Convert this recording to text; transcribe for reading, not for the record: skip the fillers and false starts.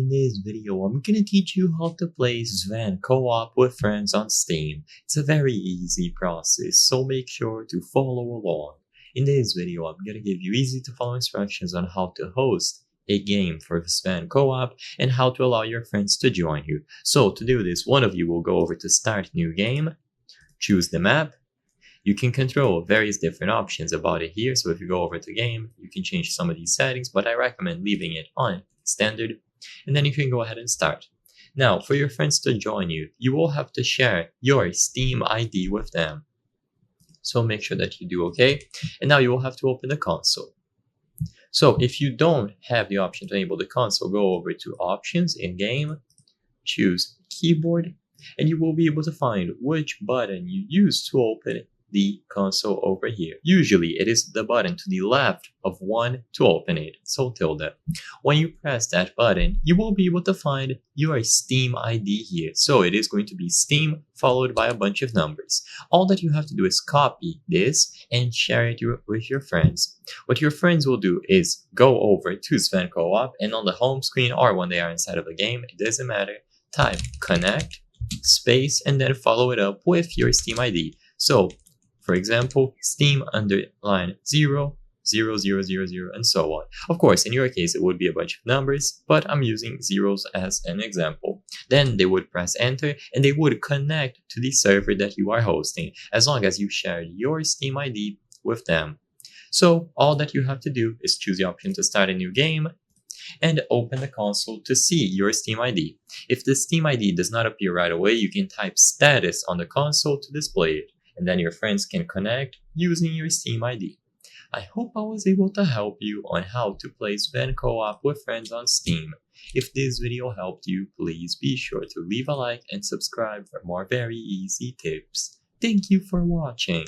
In this video, I'm gonna teach you how to play Sven co-op with friends on Steam. It's a very easy process, so make sure to follow along. In this video, I'm gonna give you easy to follow instructions on how to host a game for the Sven co-op and how to allow your friends to join you. So to do this, one of you will go over to Start New Game, choose the map. You can control various different options about it here, so if you go over to game, you can change some of these settings, but I recommend leaving it on standard, and then you can go ahead and start. Now, for your friends to join you, you will have to share your Steam ID with them. So make sure that you do okay, and now you will have to open the console. So if you don't have the option to enable the console, go over to Options in Game, choose Keyboard, and you will be able to find which button you use to open the console over here. Usually it is the button to the left of one to open it, so tilde. When you press that button, you will be able to find your Steam ID here. So it is going to be Steam followed by a bunch of numbers. All that you have to do is copy this and share it with your friends. What your friends will do is go over to Sven Co-op, and on the home screen or when they are inside of a game, it doesn't matter, type connect space and then follow it up with your Steam ID. So for example, Steam _00000 and so on. Of course, in your case, it would be a bunch of numbers, but I'm using zeros as an example. Then they would press enter and they would connect to the server that you are hosting, as long as you shared your Steam ID with them. So all that you have to do is choose the option to start a new game and open the console to see your Steam ID. If the Steam ID does not appear right away, you can type status on the console to display it, and then your friends can connect using your Steam ID. I hope I was able to help you on how to play Sven Co-op with friends on Steam. If this video helped you, please be sure to leave a like and subscribe for more very easy tips. Thank you for watching.